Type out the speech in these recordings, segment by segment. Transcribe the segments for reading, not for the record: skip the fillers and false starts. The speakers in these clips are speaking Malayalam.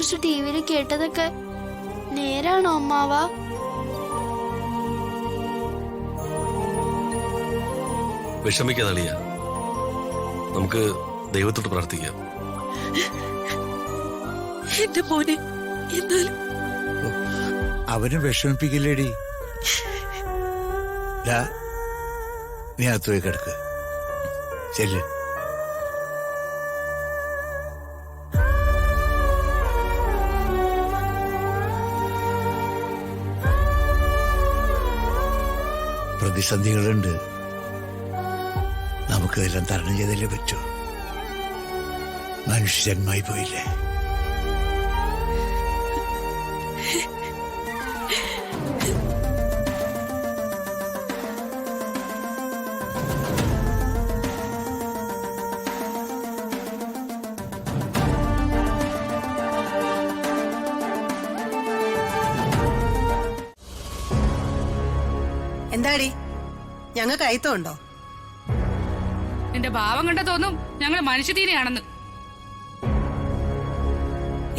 കുറിച്ച് ടിവിയിൽ കേട്ടതൊക്കെ നേരാണോ അമ്മാവ? വിഷമിക്കാതളിയ, നമുക്ക് ദൈവത്തോട് പ്രാർത്ഥിക്കാം. എന്റെ മോനെ എന്നാലും അവന് വിഷമിപ്പിക്കില്ലേടി. നീ അകത്ത് പോയി കിടക്ക്. ചെല്ല്. പ്രതിസന്ധികളുണ്ട്, നമുക്കിതെല്ലാം തരണം ചെയ്തല്ലേ പറ്റൂ. മനുഷ്യജന്മായി പോയില്ലേ. എന്താടി ഞങ്ങൾക്ക് അയത്തമുണ്ടോ? എന്റെ ഭാവം കണ്ട തോന്നും ഞങ്ങൾ മനുഷ്യതീനെയാണെന്ന്.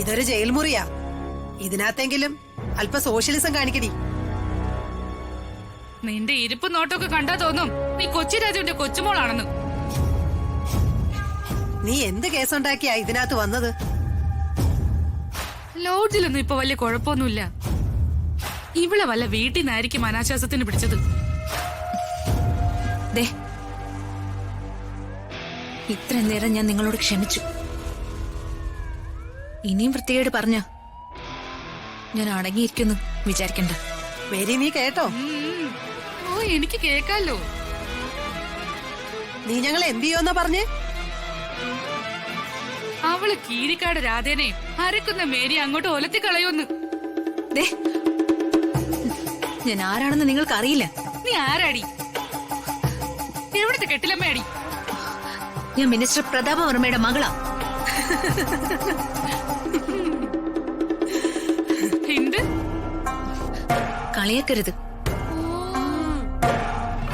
ഇതൊരു ജയിൽ മുറിയാ. ഇതിനകത്തെങ്കിലും അല്പ സോഷ്യലിസം കാണിക്കടി. നിന്റെ ഇരിപ്പ് നോട്ടൊക്കെ കണ്ടാ തോന്നും നീ കൊച്ചി രാജുവിന്റെ കൊച്ചുമോളാണെന്ന്. നീ എന്ത് കേസുണ്ടാക്കിയാ ഇതിനകത്ത് വന്നത്? ലോഡ്ജിലൊന്നും ഇപ്പൊ വലിയ കുഴപ്പമൊന്നുമില്ല. ഇവിടെ വല്ല വീട്ടിൽ നിന്നായിരിക്കും അനാശ്വാസത്തിന് പിടിച്ചത്. ഇത്ര നേരം ഞാൻ നിങ്ങളോട് ക്ഷമിച്ചു. ഇനിയും വൃത്തികേട് പറഞ്ഞ ഞാൻ അടങ്ങിയിരിക്കുന്നു വിചാരിക്കണ്ട. മേരി, നീ കേട്ടോ? ഓ, എനിക്ക് കേക്കാലോ. നീ ഞങ്ങൾ എന്ത് ചെയ്യുമെന്നാ പറഞ്ഞേ? അവള് കീരിക്കാട് രാധേനെ അരക്കുന്ന മേരി അങ്ങോട്ട് ഒലത്തി കളയോന്ന്. ഞാൻ ആരാണെന്ന് നിങ്ങൾക്ക് അറിയില്ല. നീ ആരാടി? എവിടുത്തെ കെട്ടിലമ്മയാടി? ഞാൻ മിനിസ്റ്റർ പ്രതാപവർമ്മയുടെ മകളാ. എന്ത്? കളിയാക്കരുത്.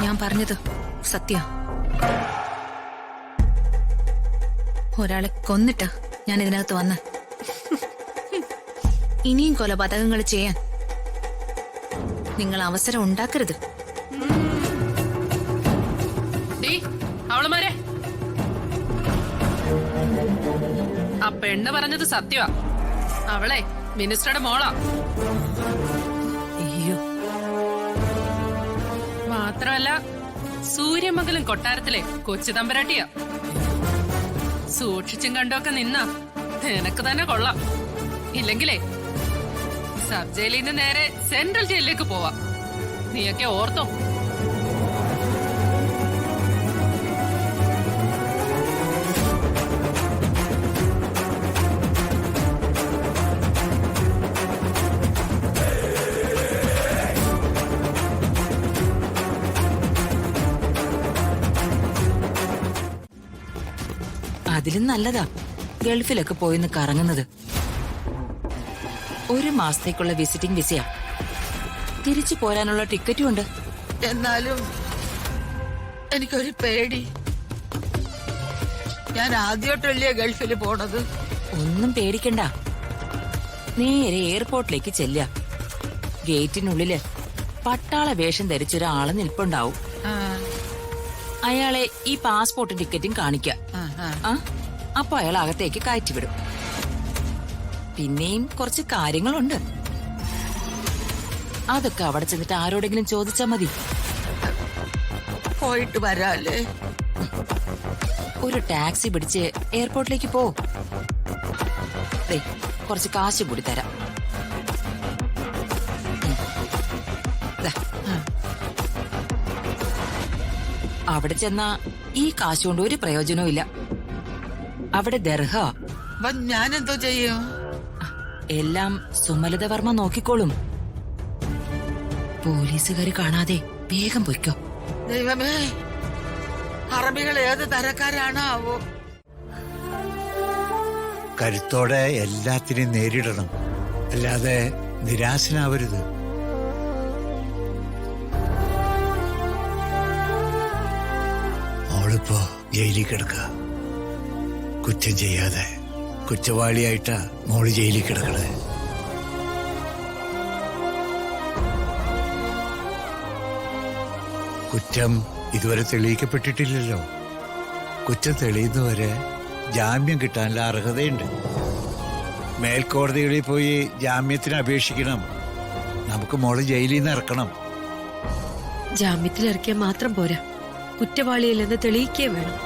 ഞാൻ പറഞ്ഞത് സത്യ. ഒരാളെ കൊന്നിട്ടാ ഞാൻ ഇതിനകത്ത് വന്ന്. ഇനിയും കൊലപാതകങ്ങൾ ചെയ്യാൻ നിങ്ങൾ അവസരം ഉണ്ടാക്കരുത്. അവളുമാരെ, ആ പെണ്ണ് പറഞ്ഞത് സത്യമാ. അവളെ മിനിസ്റ്ററുടെ മോളാ. അയ്യോ, മാത്രമല്ല സൂര്യമംഗലം കൊട്ടാരത്തിലെ കൊച്ചു തമ്പരാട്ടിയാ. സൂക്ഷിച്ചും കണ്ടൊക്കെ നിന്നാ നിനക്ക് തന്നെ കൊള്ളാം. ഇല്ലെങ്കിലേ സബ് ജയിലിൽ നിന്ന് നേരെ സെൻട്രൽ ജയിലിലേക്ക് പോവാ. നീയൊക്കെ ഓർത്തോ? അതിലും നല്ലതാ ഗൾഫിലൊക്കെ പോയിന്ന് കറങ്ങുന്നത്. ഒരു മാസത്തേക്കുള്ള വിസിറ്റിംഗ് വിസയാ. തിരിച്ചു പോരാനുള്ള ടിക്കറ്റും ഉണ്ട്. എന്നാലും എനിക്കൊരു പേടി. ഞാൻ ആദ്യമായിട്ടല്ലേ ഗൾഫിൽ പോണത്. ഒന്നും പേടിക്കണ്ട. നേരെ എയർപോർട്ടിലേക്ക് ചെല്ലുക. ഗേറ്റിനുള്ളില് പട്ടാള വേഷം ധരിച്ചൊരാള് നിൽപ്പുണ്ടാവും. അയാളെ ഈ പാസ്പോർട്ടും ടിക്കറ്റും കാണിക്കാം. അപ്പൊ അയാൾ അകത്തേക്ക് കയറ്റിവിടും. പിന്നെയും കുറച്ച് കാര്യങ്ങളുണ്ട്. അതൊക്കെ അവിടെ ചെന്നിട്ട് ആരോടെങ്കിലും ചോദിച്ചാ മതി. പോയിട്ട് വരാല്ലേ? ഒരു ടാക്സി പിടിച്ച് എയർപോർട്ടിലേക്ക് പോ. കുറച്ച് കാശ് കൂടി തരാം. അവിടെ ചെന്നാ ഈ കാശ് കൊണ്ട് ഒരു പ്രയോജനവും ഇല്ല. അവിടെ ദർഹ. ഞാനെന്തോ ചെയ്യും? എല്ലാം സുമലത വർമ്മ നോക്കിക്കോളും. പോലീസുകാര് കാണാതെ വേഗം പൊയ്ക്കോ. ദൈവമേ, അറബികൾ ഏത് തരക്കാരാണാവോ? കരുത്തോടെ എല്ലാത്തിനെയും നേരിടണം, അല്ലാതെ നിരാശനാവരുത്. അവളിപ്പോ ജയിലിൽ കിടക്കുക, കുറ്റം ചെയ്യാതെ കുറ്റവാളിയായിട്ടാ മോള് ജയിലിൽ കിടക്കണത്. കുറ്റം ഇതുവരെ തെളിയിക്കപ്പെട്ടിട്ടില്ലല്ലോ. കുറ്റം തെളിയുന്നവരെ ജാമ്യം കിട്ടാനുള്ള അർഹതയുണ്ട്. മേൽക്കോടതികളിൽ പോയി ജാമ്യത്തിന് അപേക്ഷിക്കണം. നമുക്ക് മോള് ജയിലിൽ നിന്ന് ഇറക്കണം. ജാമ്യത്തിൽ ഇറക്കിയാൽ മാത്രം പോരാ, കുറ്റവാളിയല്ലെന്ന് തെളിയിക്കുകയും വേണം.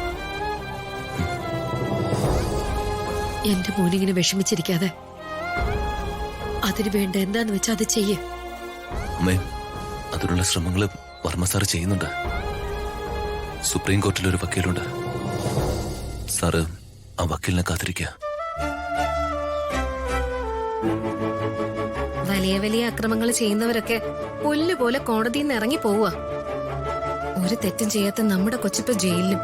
എന്റെ മോനിങ്ങനെ വിഷമിച്ചിരിക്കാതെ അതിനു വേണ്ട എന്താന്ന് വെച്ചാ അത് ചെയ്യേ. അമ്മേ, അതിനുള്ള ശ്രമങ്ങൾ വർമ്മ സാർ ചെയ്യുന്നുണ്ട്. സുപ്രീം കോർട്ടിൽ ഒരു വക്കീലുണ്ട്. സാറ് ആ വക്കീലിനെ കാത്തിരിക്കുക. വലിയ വലിയ അക്രമങ്ങൾ ചെയ്യുന്നവരൊക്കെ പുല്ലുപോലെ കോടതിയിൽ നിന്ന് ഇറങ്ങി പോവുക. ഒരു തെറ്റും ചെയ്യാത്ത നമ്മുടെ കൊച്ചിപ്പ ജയിലിലും.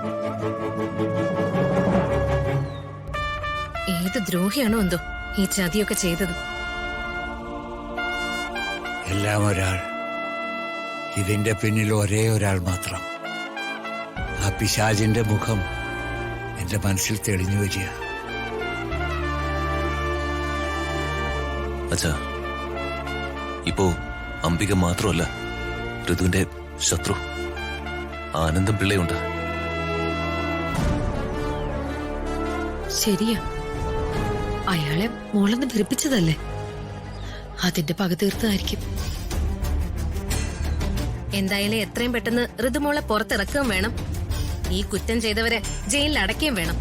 ഏത് ദ്രോഹിയാണോ എന്തോ ഈ ചതിയൊക്കെ ചെയ്തത്. എല്ലാം ഒരാൾ, ഇതിന്റെ പിന്നിൽ ഒരേ ഒരാൾ മാത്രം. ആ പിശാചിന്റെ മുഖം എന്റെ മനസ്സിൽ തെളിഞ്ഞു വരിക. അച്ഛാ, ഇപ്പോ അംബിക മാത്രമല്ല ഋതുവിന്റെ ശത്രു ആനന്ദം പിള്ളയുണ്ട്. ശരിയാ, അയാളെ മോളെന്ന് ധരിപ്പിച്ചതല്ലേ, അതിന്റെ പക തീർത്തതായിരിക്കും. എന്തായാലും എത്രയും പെട്ടെന്ന് ഋതുമോളെ പുറത്തിറക്കുകയും വേണം. ഈ കുറ്റം ചെയ്തവരെ ജയിലിൽ അടയ്ക്കുകയും വേണം.